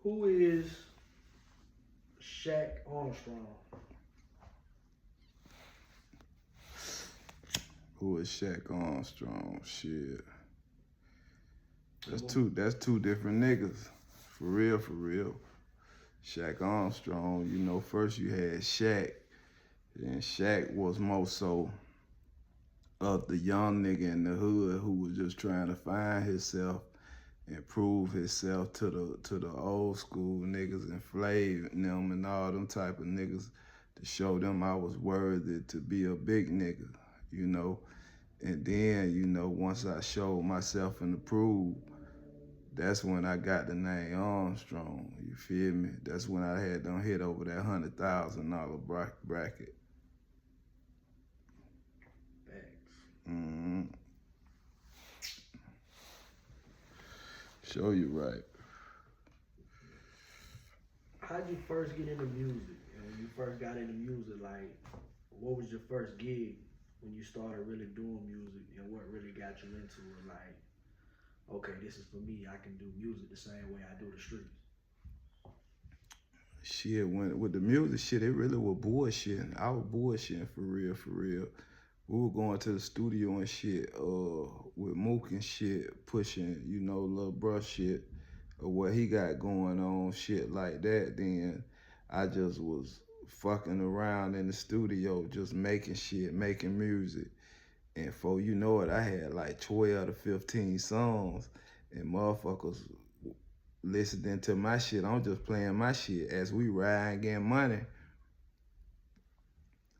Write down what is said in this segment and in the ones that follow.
Who is Shaq Armstrong? Who is Shaq Armstrong? Shit. That's Come on. two different niggas. For real, for real. Shaq Armstrong, you know, first you had Shaq, and Shaq was more so of the young nigga in the hood who was just trying to find himself and prove himself to the old school niggas and Flav and them and all them type of niggas to show them I was worthy to be a big nigga, you know. And then, you know, once I showed myself and approved, that's when I got the name Armstrong, you feel me? That's when I had done hit over that $100,000 bracket. Facts. Mm-hmm. Show you right. How'd you first get into music? And when you first got into music, like, what was your first gig when you started really doing music, and what really got you into it? Like, okay, this is for me. I can do music the same way I do the streets. Shit, when with the music shit, it really was bullshitting. I was bullshitting for real, for real. We were going to the studio and shit, with Mook and shit, pushing, you know, little bruh shit, or what he got going on, shit like that. Then I just was fucking around in the studio, just making shit, making music. And before you know it, I had like 12 to 15 songs, and motherfuckers listening to my shit. I'm just playing my shit as we ride and getting money.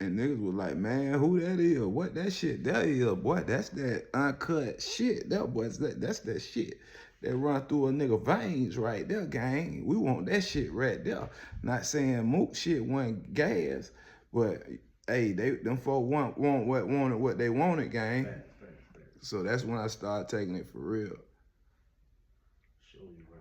And niggas was like, man, who that is? What that shit that is, boy? That's that uncut shit. That's that shit that run through a nigga veins right there, gang. We want that shit right there. Not saying Mook shit wasn't gas, but hey, them folk wanted what they wanted, gang. Facts. So that's when I started taking it for real. Show you right.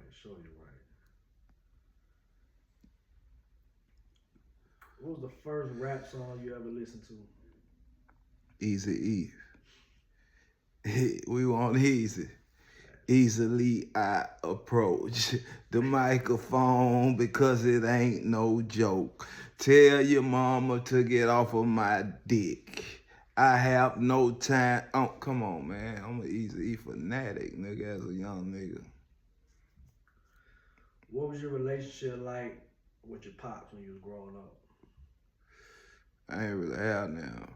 What was the first rap song you ever listened to? Easy E. We want easy. Easily I approach the microphone because it ain't no joke. Tell your mama to get off of my dick. I have no time. Oh, come on, man. I'm an Easy E fanatic, nigga, as a young nigga. What was your relationship like with your pops when you was growing up? I ain't really have now.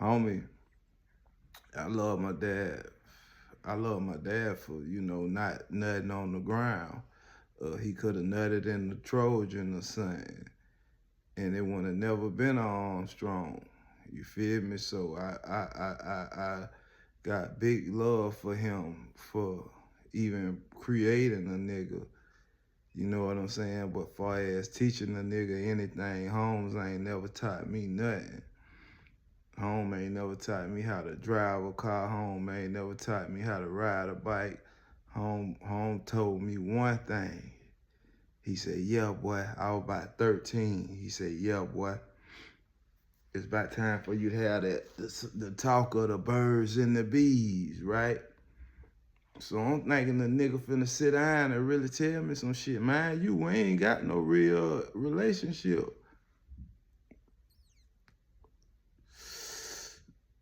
Homie, I love my dad. I love my dad for, you know, not nutting on the ground. He could have nutted in the Trojan or something, and it would have never been an Armstrong. You feel me? So I got big love for him for even creating a nigga. You know what I'm saying? But far as teaching a nigga anything, Holmes ain't never taught me nothing. Home ain't never taught me how to drive a car. Home ain't never taught me how to ride a bike. Home told me one thing. He said, yeah, boy, I was about 13. He said, yeah, boy, it's about time for you to have the talk of the birds and the bees, right? So I'm thinking the nigga finna sit down and really tell me some shit. Man, we ain't got no real relationship.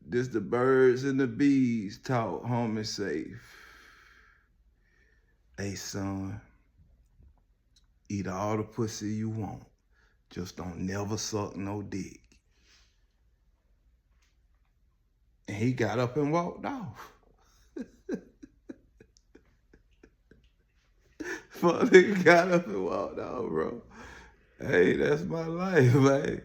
This the birds and the bees talk, homie safe. Hey, son, eat all the pussy you want. Just don't never suck no dick. And he got up and walked off. Fuck nigga got up and walked off, bro. Hey, that's my life, man.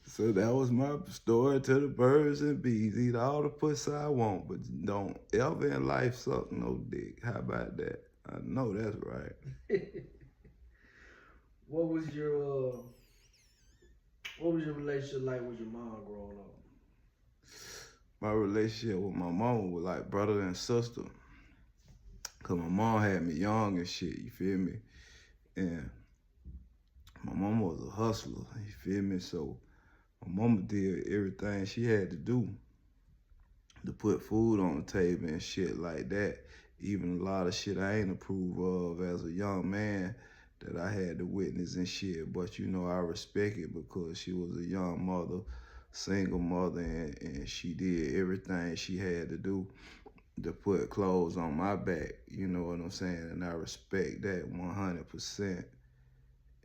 So that was my story to the birds and bees. Eat all the pussy I want, but don't ever in life suck no dick. How about that? I know that's right. What was your relationship like with your mom growing up? My relationship with my mom was like brother and sister. Cause my mom had me young and shit, you feel me? And my mom was a hustler, you feel me? So my mama did everything she had to do to put food on the table and shit like that. even a lot of shit I ain't approve of as a young man that I had to witness and shit. But you know, I respect it because she was a young mother, single mother, and she did everything she had to do to put clothes on my back. You know what I'm saying? And I respect that 100%.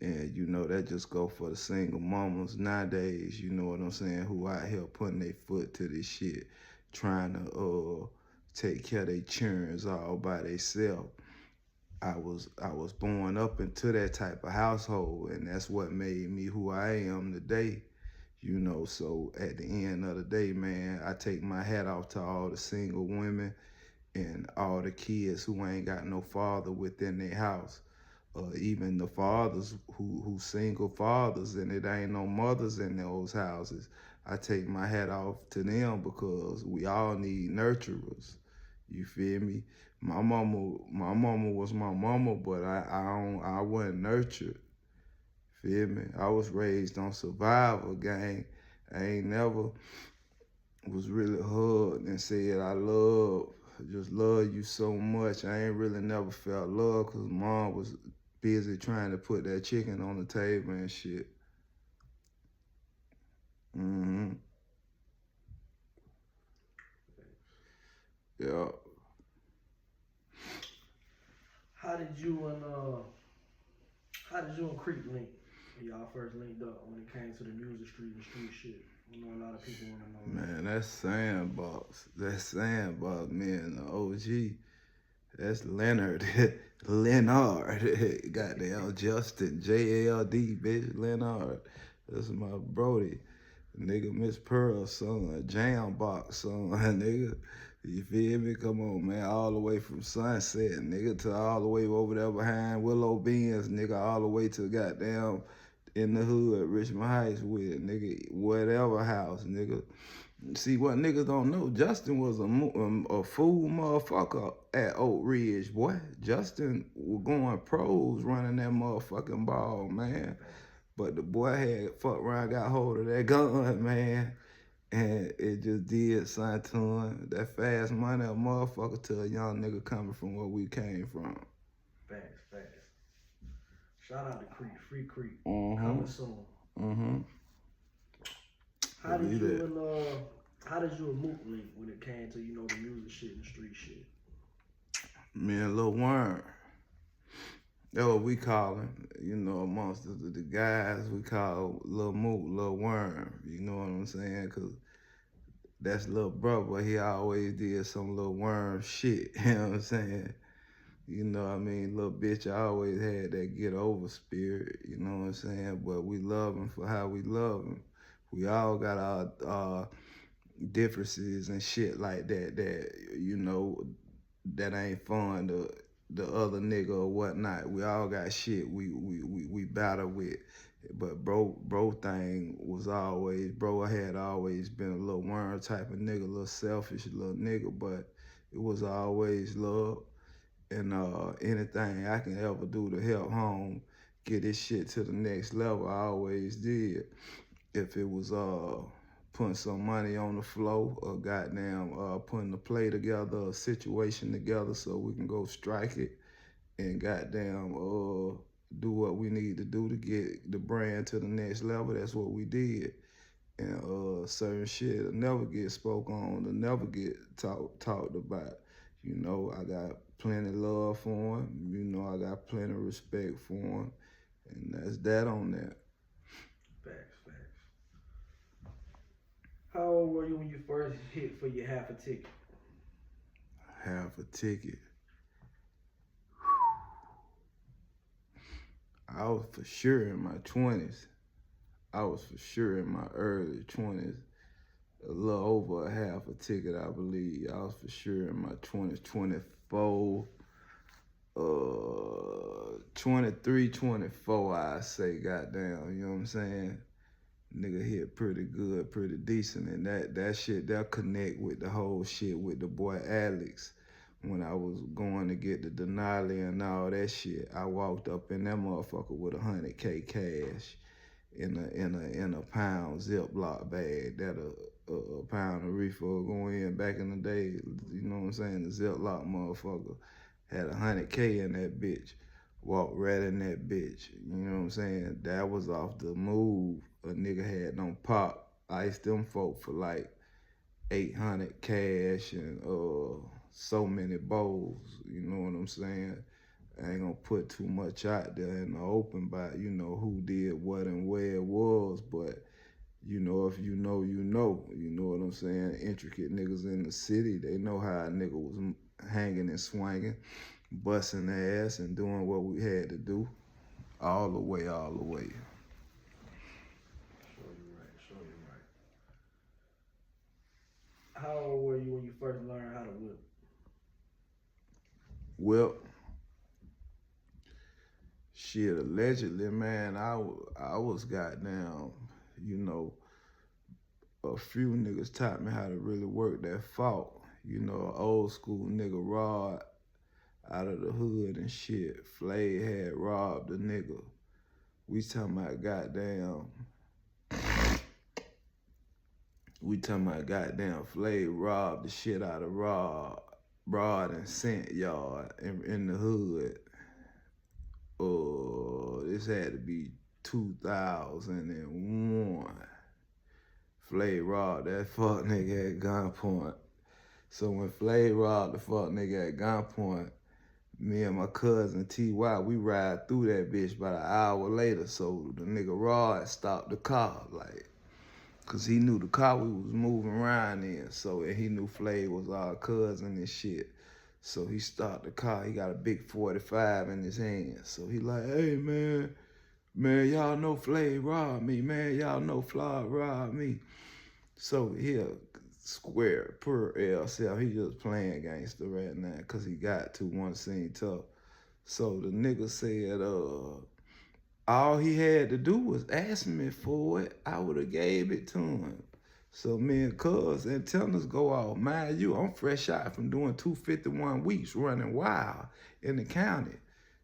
And you know, that just go for the single mamas nowadays, you know what I'm saying, who out here putting their foot to this shit, trying to take care of their children all by themselves. I was born up into that type of household, and that's what made me who I am today. You know, so at the end of the day, man, I take my hat off to all the single women and all the kids who ain't got no father within their house. Even the fathers who single fathers and it ain't no mothers in those houses. I take my hat off to them because we all need nurturers. You feel me? My mama was my mama, but I wasn't nurtured. Feel me? I was raised on survival gang. I ain't never was really hugged and said just love you so much. I ain't really never felt love because mom was busy trying to put that chicken on the table and shit. Mm-hmm. Yeah. How did you and Creek link when y'all first linked up when it came to the music and street shit? I know a lot of people want to know. Man, that's Sandbox. That's Sandbox, man, the OG. That's Leonard. Leonard. Goddamn Justin. JLD, bitch. Leonard. That's my brody. Nigga, Miss Pearl's son. Jambox son, nigga. You feel me? Come on, man. All the way from Sunset, nigga, to all the way over there behind Willow Beans, nigga, all the way to goddamn in the hood, Richmond Heights with, nigga, whatever house, nigga. See, what niggas don't know, Justin was a fool motherfucker at Oak Ridge, boy. Justin was going pros running that motherfucking ball, man. But the boy had fucked around, got hold of that gun, man. And it just did something to him. That fast money, a motherfucker to a young nigga coming from where we came from. Facts. Shout out to Creek, Free Creek. Mm-hmm. Coming soon. Mm-hmm. How did you and Mook link when it came to, you know, the music shit and the street shit? Me and Lil Worm. That's what we call him. You know, amongst the guys, we call Lil Mook, Lil Worm. You know what I'm saying? Because that's Lil brother. He always did some Lil Worm shit. You know what I'm saying? You know what I mean? Little bitch always had that get over spirit. You know what I'm saying? But we love him for how we love him. We all got our differences and shit like that, you know, that ain't fun to the other nigga or whatnot. We all got shit we battle with. But bro thing was always, bro had always been a little worm type of nigga, a little selfish little nigga, but it was always love. And anything I can ever do to help home get this shit to the next level, I always did. If it was putting some money on the floor or goddamn putting a play together, a situation together so we can go strike it and goddamn do what we need to do to get the brand to the next level, that's what we did. And certain shit will never get spoke on, will never get talked about. You know, I got plenty of love for him. You know, I got plenty of respect for him. And that's that on that. Facts. How old were you when you first hit for your half a ticket? Half a ticket. I was for sure in my 20s. I was for sure in my early 20s. A little over a half a ticket, I believe. I was for sure in my 20s, 24, 23, 24, I say, goddamn, you know what I'm saying? Nigga hit pretty good, pretty decent, and that shit, that connect with the whole shit with the boy Alex. When I was going to get the Denali and all that shit, I walked up in that motherfucker with $100K cash. in a pound Ziploc bag that a pound of reefer would go in back in the day. You know what I'm saying? The Ziploc motherfucker had 100K in that bitch. Walked right in that bitch. You know what I'm saying? That was off the move. A nigga had them pop. Iced them folk for like 800 cash and so many bowls. You know what I'm saying? I ain't gonna put too much out there in the open about, you know, who did what and where it was, but you know, if you know, you know. You know what I'm saying? Intricate niggas in the city, they know how a nigga was hanging and swinging, busting their ass and doing what we had to do. All the way, all the way. Sure you're right. Sure you're right. How old were you when you first learned how to whip? Well, shit, allegedly, man, I was goddamn, you know, a few niggas taught me how to really work that fault. You know, an old school nigga Rod out of the hood and shit. Flay had robbed a nigga. We talking about goddamn Flay robbed the shit out of Broad and Cent Yard in the hood. This had to be 2001. Flay robbed that fuck nigga at gunpoint. So when Flay robbed the fuck nigga at gunpoint, me and my cousin T.Y., we ride through that bitch about an hour later. So the nigga Rod stopped the car, like, cause he knew the car we was moving around in. So, and he knew Flay was our cousin and shit. So he stopped the car. He got a big 45 in his hand. So he like, hey man, y'all know Flay robbed me, man. Y'all know Fly robbed me. So here, square, per LCL, he just playing gangster right now because he got to one scene tough. So the nigga said, all he had to do was ask me for it. I would have gave it to him. So me and Cuz antennas go off. Mind you, I'm fresh out from doing 251 weeks running wild in the county.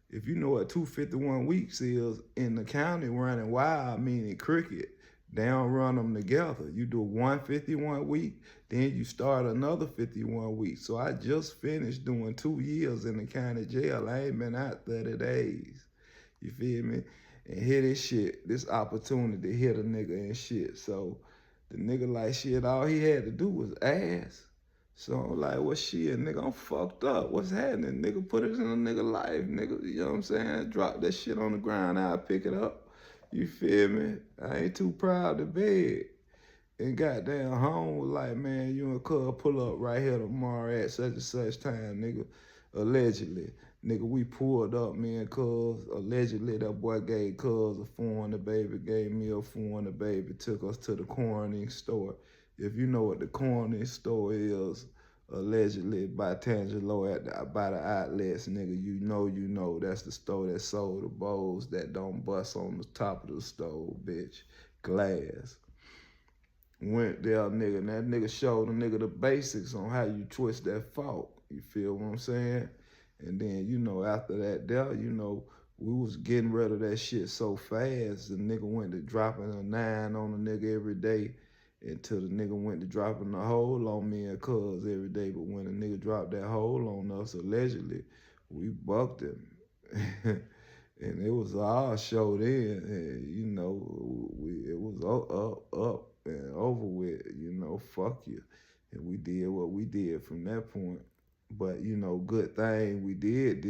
If you know what 251 weeks is in the county running wild, meaning cricket, they don't run them together. You do 151 week, then you start another 51 weeks. So I just finished doing 2 years in the county jail. I ain't been out 30 days. You feel me? And hear this shit, this opportunity to hit a nigga and shit. So the nigga like shit, all he had to do was ask. So I'm like, well shit, nigga, I'm fucked up. What's happening? Nigga, put it in a nigga life, nigga. You know what I'm saying? Drop that shit on the ground, I'll pick it up. You feel me? I ain't too proud to beg. And goddamn home was like, man, you and Cuz pull up right here tomorrow at such and such time, nigga. Allegedly. Nigga, we pulled up, me and Cuz. Allegedly, that boy gave Cuz a $400 baby, gave me a $400 baby, took us to the coroning store. If you know what the coroning store is, allegedly by Tangelo by the outlets, nigga, you know, that's the store that sold the bowls that don't bust on the top of the stove, bitch. Glass. Went there, nigga, and that nigga showed the nigga the basics on how you twist that fork. You feel what I'm saying? And then, you know, after that there, you know, we was getting rid of that shit so fast, the nigga went to dropping a 9 on a nigga every day until the nigga went to dropping a hole on me and Cuz every day. But when the nigga dropped that hole on us, allegedly, we bucked him. And it was all showed in, and, you know, it was up and over with, you know, fuck you. And we did what we did from that point. But, you know, good thing we did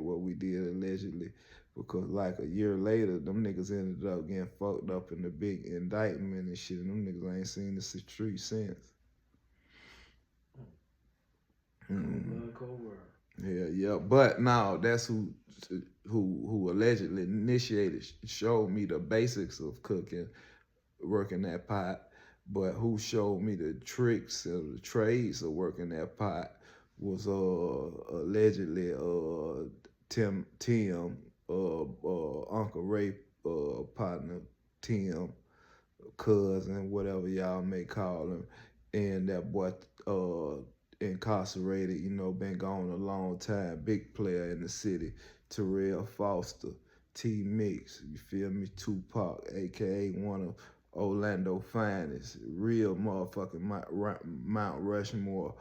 what we did allegedly, because like a year later, them niggas ended up getting fucked up in the big indictment and shit, and them niggas ain't seen the street since. Cold world. Yeah. But no, that's who allegedly initiated, showed me the basics of cooking, working that pot. But who showed me the tricks and the trades of working that pot was allegedly Tim, Uncle Ray partner, Tim, cousin, whatever y'all may call him, and that boy incarcerated, you know, been gone a long time, big player in the city, Terrell Foster. T Mix, you feel me? Tupac, aka one of Orlando finest, real motherfucking Mount Rushmore,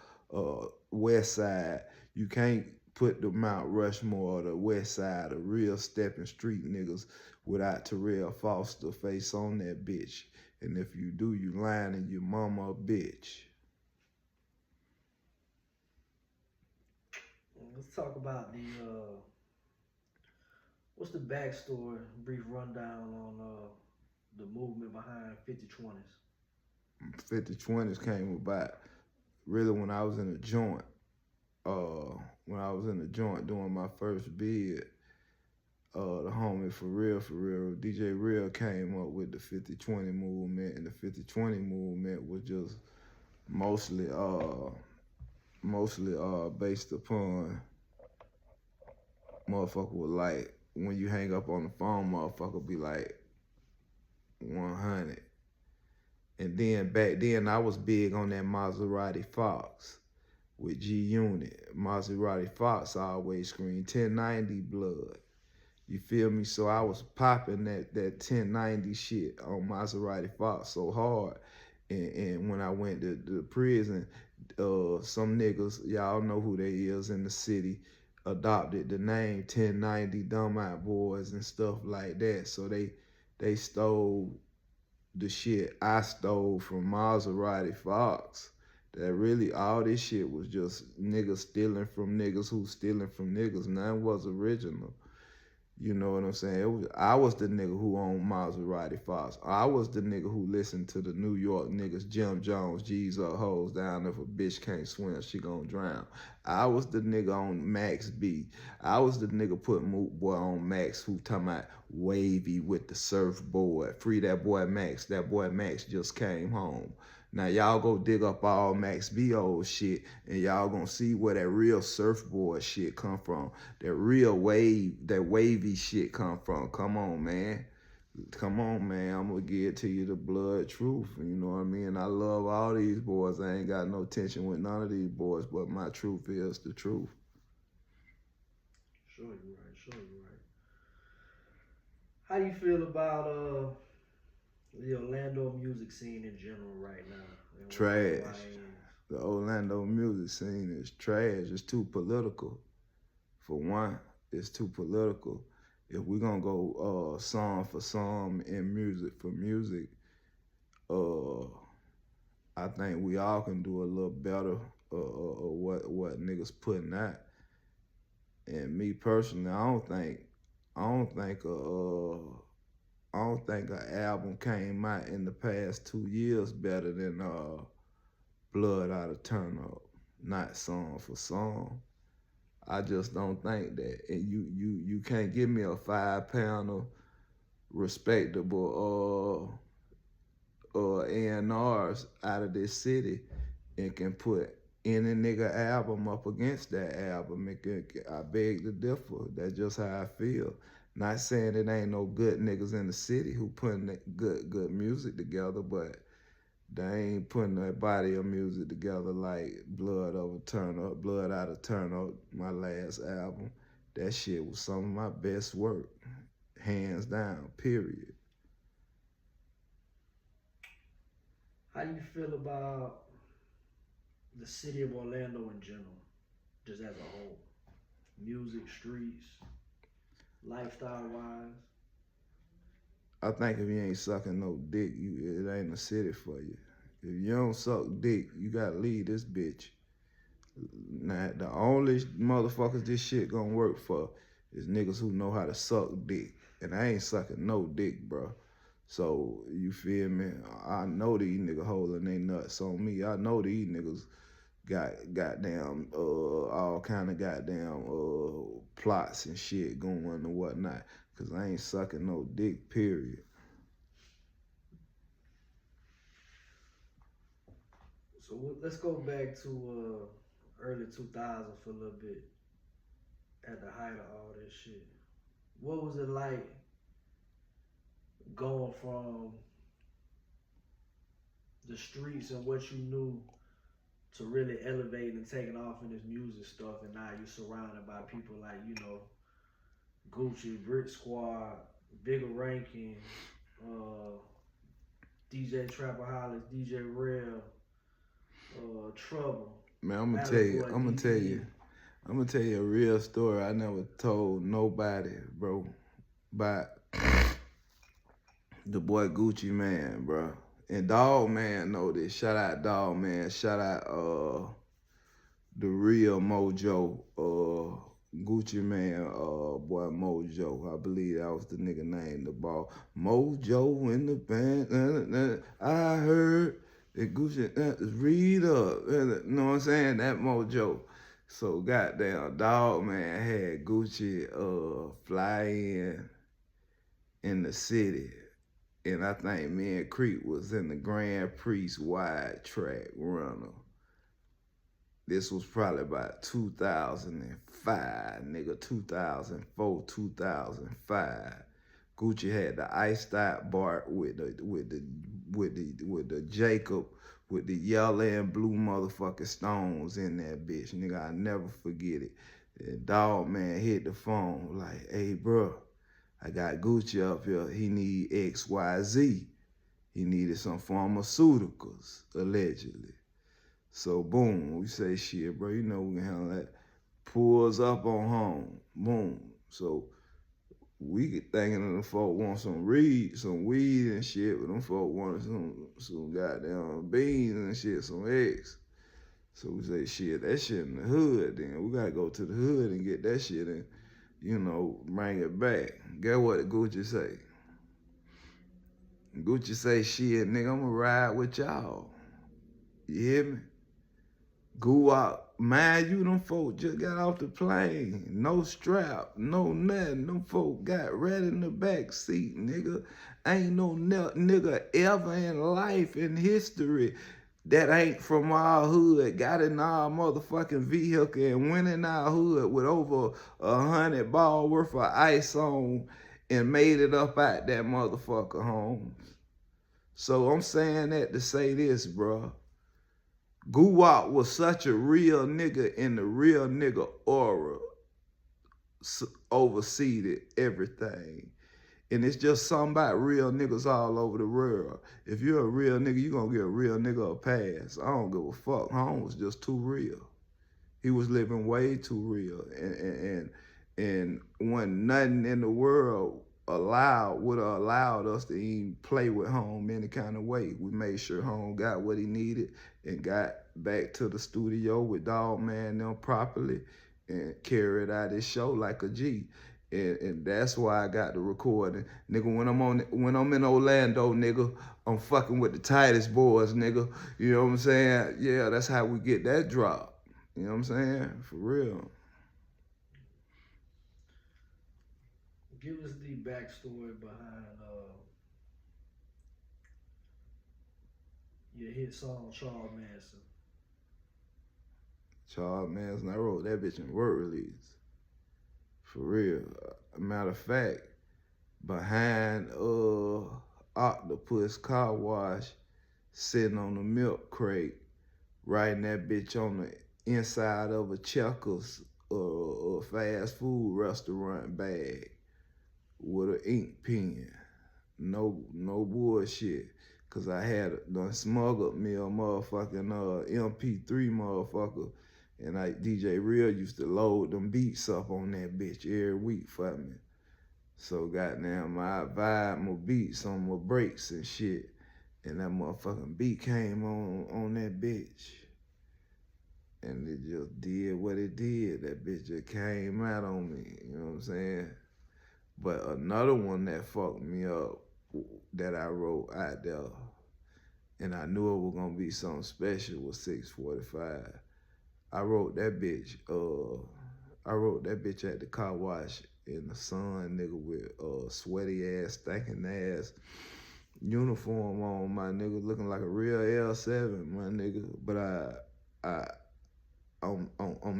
West Side. You can't put the Mount Rushmore or the West Side, the real stepping street niggas, without Terrell Foster face on that bitch. And if you do, you lying and your mama a bitch. Let's talk about what's the backstory, brief rundown on the movement behind 5020s. 5020s came about really when I was in a joint. When I was in the joint doing my first bid, the homie for real, DJ Real came up with the 5020 movement, and the 5020 movement was just mostly based upon motherfucker was like, when you hang up on the phone, motherfucker be like 100. And then back then I was big on that Maserati Fox with G Unit. Maserati Fox always screamed 1090 blood. You feel me? So I was popping that 1090 shit on Maserati Fox so hard. And when I went to prison, some niggas, y'all know who they is in the city, adopted the name 1090 Dumb Out Boys and stuff like that. So they stole the shit I stole from Maserati Fox. That really all this shit was just niggas stealing from niggas who stealing from niggas. None was original. You know what I'm saying? I was the nigga who owned Maserati Fox. I was the nigga who listened to the New York niggas, Jim Jones, G's up, hoes down. If a bitch can't swim, she gon' drown. I was the nigga on Max B. I was the nigga putting Moot Boy on Max, who talking about wavy with the surfboard. Free that boy Max. That boy Max just came home. Now y'all go dig up all Max B old shit, and y'all gonna see where that real surfboard shit come from. That real that wavy shit come from. Come on, man. Come on, man. I'm gonna give it to you the blood truth. You know what I mean? I love all these boys. I ain't got no tension with none of these boys, but my truth is the truth. Sure, you're right. How do you feel about the Orlando music scene in general right now? Trash. The Orlando music scene is trash. It's too political. For one, it's too political. If we're gonna go song for song and music for music, I think we all can do a little better what niggas putting out. And me personally, I don't think an album came out in the past 2 years better than Blood Out of Turn Up, not song for song. I just don't think that. And you can't give me a 5-pounder respectable A&Rs out of this city and can put any nigga album up against that album. I beg to differ. That's just how I feel. Not saying it ain't no good niggas in the city who putting good music together, but they ain't putting that body of music together like Blood Out of Turn Up, my last album. That shit was some of my best work, hands down, period. How do you feel about the city of Orlando in general, just as a whole? Music, streets, lifestyle-wise? I think if you ain't sucking no dick, it ain't a city for you. If you don't suck dick, you gotta leave this bitch. Now, the only motherfuckers this shit gonna work for is niggas who know how to suck dick. And I ain't sucking no dick, bro. So, you feel me? I know these niggas holding they nuts on me. I know these niggas got goddamn all kind of goddamn plots and shit going and whatnot. Cause I ain't sucking no dick, period. So let's go back to early 2000s for a little bit. At the height of all this shit, what was it like going from the streets and what you knew to really elevating and taking off in this music stuff, and now you're surrounded by people like, Gucci, Brick Squad, Bigger Rankin, uh, DJ Trapaholics, DJ Real, Trouble, Man, I'm gonna tell Mallet you, Boy, I'm gonna tell you, DE. I'm gonna tell you a real story I never told nobody, bro, about the boy Gucci Man, bro. And Dog Man know this. Shout out Dog Man. Shout out the real Mojo, Gucci Man, boy Mojo. I believe that was the nigga name, the ball. Mojo in the band. I heard that Gucci read up. You know what I'm saying? That Mojo. So goddamn Dog Man had Gucci fly in the city. And I think me and Creek was in the Grand Prix wide track runner. This was probably about 2005, nigga, 2004, 2005. Gucci had the iced out Bart with the Jacob with the yellow and blue motherfucking stones in that bitch. Nigga, I never forget it. And Dog Man hit the phone like, hey, bro, I got Gucci up here. He need XYZ. He needed some pharmaceuticals, allegedly. So boom, we say shit, bro. You know we can handle that. Pulls up on home. Boom. So we get thinking them folk want some weed and shit, but them folk wanted some goddamn beans and shit, some eggs. So we say shit, that shit in the hood then. We gotta go to the hood and get that shit and, bring it back. Guess what Gucci say? Gucci say, shit, nigga, I'ma ride with y'all. You hear me? Go out. Mind you, them folk just got off the plane. No strap, no nothing. Them folk got right in the back seat, nigga. Ain't no nigga ever in life, in history, that ain't from our hood, got in our motherfucking vehicle and went in our hood with over 100 ball worth of ice on and made it up out that motherfucker home. So I'm saying that to say this, bro. Guwap was such a real nigga, and the real nigga aura overseeded everything. And it's just something about real niggas all over the world. If you're a real nigga, you're gonna get a real nigga a pass. I don't give a fuck. Home was just too real. He was living way too real. And when nothing in the world would have allowed us to even play with Home any kind of way. We made sure Home got what he needed and got back to the studio with Dog Man them properly and carried out his show like a G. And that's why I got the recording. Nigga, when I'm in Orlando, nigga, I'm fucking with the tightest boys, nigga. You know what I'm saying? Yeah, that's how we get that drop. You know what I'm saying? For real. Give us the backstory behind your hit song Char Manson. Char Manson, I wrote that bitch in word release. For real. Matter of fact, behind Octopus Car Wash, sitting on the milk crate, writing that bitch on the inside of a Checkers fast food restaurant bag with an ink pen. No bullshit. Cause I had done smuggled me a motherfucking MP3 motherfucker. And DJ Real used to load them beats up on that bitch every week for me. So goddamn, I vibe my beats on my breaks and shit. And that motherfucking beat came on that bitch. And it just did what it did. That bitch just came out on me, you know what I'm saying? But another one that fucked me up that I wrote out there, and I knew it was gonna be something special, was 645. I wrote that bitch at the car wash in the sun, nigga, with sweaty ass, stinking ass uniform on, my nigga, looking like a real L7, my nigga. But I'm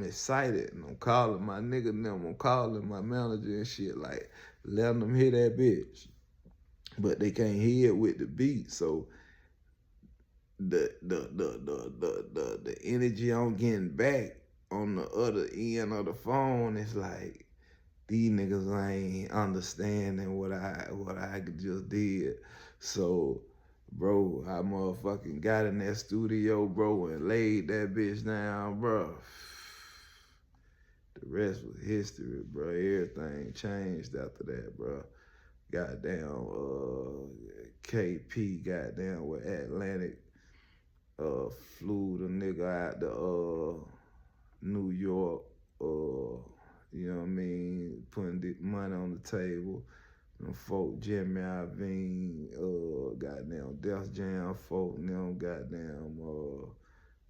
excited, and I'm calling my nigga them, I'm calling my manager and shit, like letting them hear that bitch. But they can't hear it with the beat, so the energy I'm getting back on the other end of the phone is like, these niggas ain't understanding what I just did. So, bro, I motherfucking got in that studio, bro, and laid that bitch down, bro. The rest was history, bro. Everything changed after that, bro. Goddamn, KP, goddamn, with Atlantic, flew the nigga out to New York, you know what I mean, putting the money on the table. Them folk, Jimmy Iovine, goddamn Def Jam folk, them goddamn,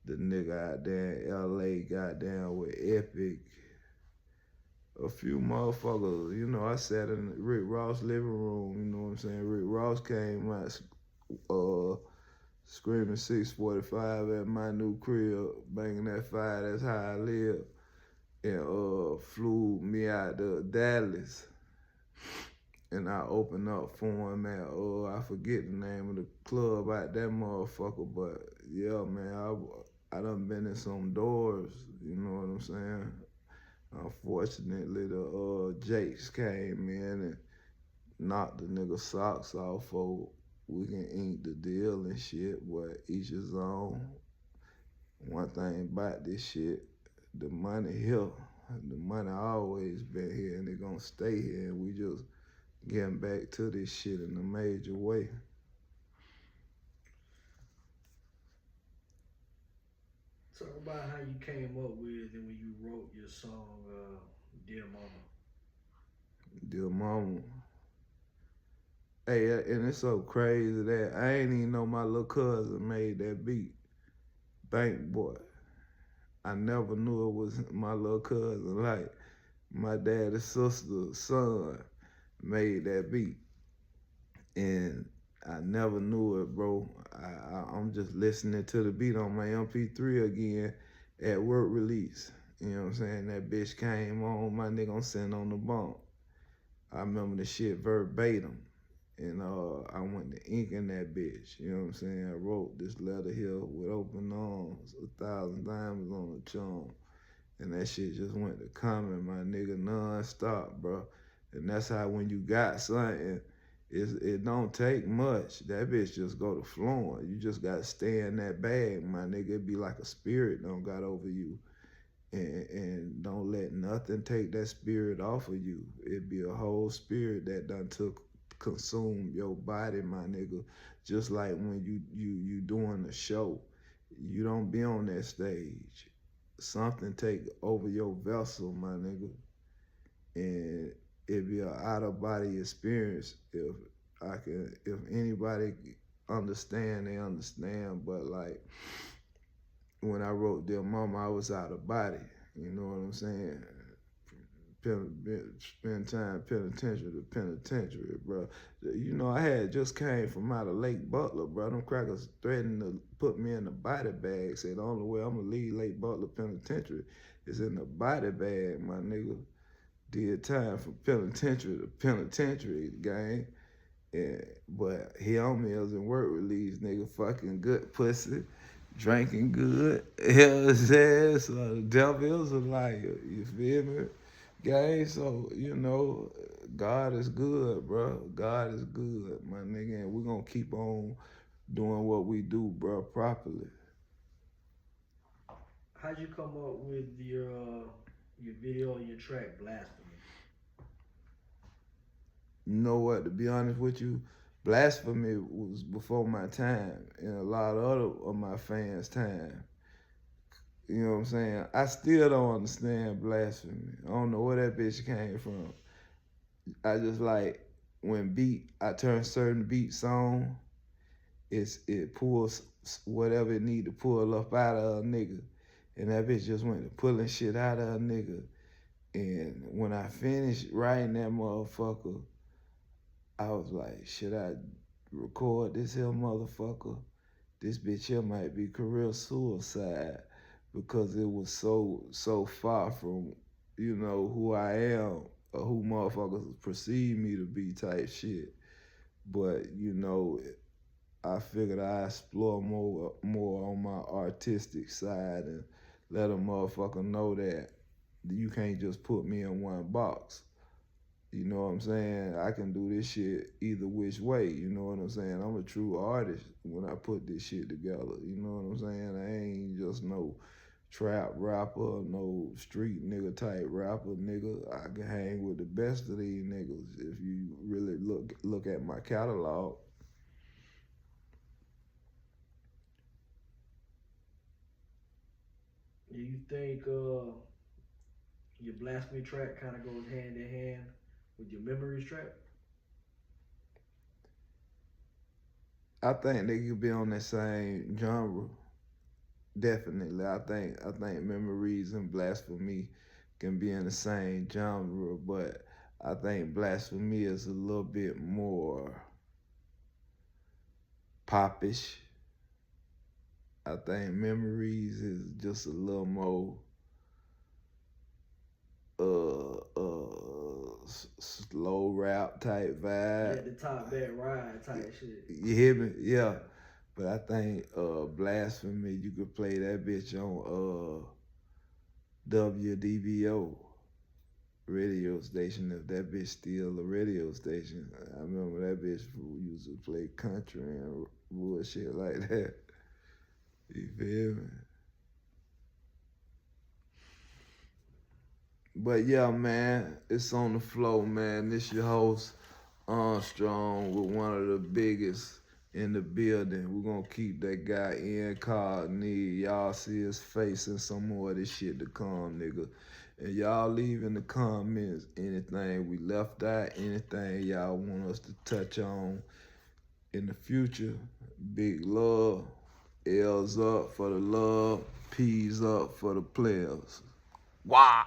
the nigga out there in LA, goddamn with Epic. A few motherfuckers, you know, I sat in Rick Ross' living room, you know what I'm saying? Rick Ross came out, screaming 645 at my new crib, banging that fire, that's how I live, and flew me out to Dallas. And I opened up for him at, I forget the name of the club out that motherfucker, but yeah, man, I done been in some doors, you know what I'm saying? Unfortunately, the Jakes came in and knocked the nigga socks off for we can ink the deal and shit, but each his own. One thing about this shit, the money here, the money always been here and it gonna stay here, and we just getting back to this shit in a major way. Talk about how you came up with and when you wrote your song, Dear Mama. Dear mama. Hey, and it's so crazy that I ain't even know my little cousin made that beat. Bank Boy. I never knew it was my little cousin. Like, my daddy's sister's son made that beat. And I never knew it, bro. I'm just listening to the beat on my MP3 again at work release. You know what I'm saying? That bitch came on, my nigga, I'm sitting on the bump. I remember the shit verbatim. And I went to ink in that bitch. You know what I'm saying? I wrote this letter here with open arms, 1,000 diamonds on the charm. And that shit just went to coming, my nigga, non-stop, bro. And that's how when you got something, it don't take much. That bitch just go to flowing. You just gotta stay in that bag, my nigga. It be like a spirit done got over you. And don't let nothing take that spirit off of you. It be a whole spirit that done consume your body, my nigga. Just like when you doing a show, you don't be on that stage. Something take over your vessel, my nigga, and it be an out of body experience. If anybody understand, they understand. But like when I wrote Dear Mama, I was out of body. You know what I'm saying? Spend time penitentiary to penitentiary, bro. You know, I had just came from out of Lake Butler, bro. Them crackers threatened to put me in the body bag. Said the only way I'm gonna leave Lake Butler Penitentiary is in the body bag, my nigga. Did time from penitentiary to penitentiary, gang. Yeah, but he on me as in work release, nigga, fucking good pussy, drinking good. You know what I'm saying? So the devil is a liar, you feel me? Gang, so, you know, God is good, bro. God is good, my nigga, and we're gonna keep on doing what we do, bro, properly. How'd you come up with your video and your track Blasphemy? You know what, to be honest with you, Blasphemy was before my time and a lot of other of my fans' time. You know what I'm saying? I still don't understand Blasphemy. I don't know where that bitch came from. I just like when I turn certain beats on, it pulls whatever it need to pull up out of a nigga. And that bitch just went to pulling shit out of a nigga. And when I finished writing that motherfucker, I was like, should I record this here motherfucker? This bitch here might be career suicide because it was so far from, you know, who I am or who motherfuckers perceive me to be type shit. But, you know, I figured I explore more on my artistic side and let a motherfucker know that you can't just put me in one box. You know what I'm saying? I can do this shit either which way. You know what I'm saying? I'm a true artist when I put this shit together. You know what I'm saying? I ain't just no trap rapper, no street nigga type rapper, nigga. I can hang with the best of these niggas if you really look at my catalog. Do you think your blasphemy track kind of goes hand in hand with your memories track? I think they could be on the same genre. Definitely. I think memories and blasphemy can be in the same genre, but I think blasphemy is a little bit more popish. I think memories is just a little more slow rap type vibe. Let the top back ride type shit. You hear me? Yeah. But I think blasphemy, you could play that bitch on WDBO radio station if that bitch still a radio station. I remember that bitch who used to play country and bullshit like that. You feel me? But yeah, man, it's on the flow, man. This your host, Armstrong, with one of the biggest in the building. We're gonna keep that guy incognito. Y'all see his face and some more of this shit to come, nigga. And y'all leave in the comments anything we left out, anything y'all want us to touch on in the future. Big love. L's up for the love. P's up for the players. Wow.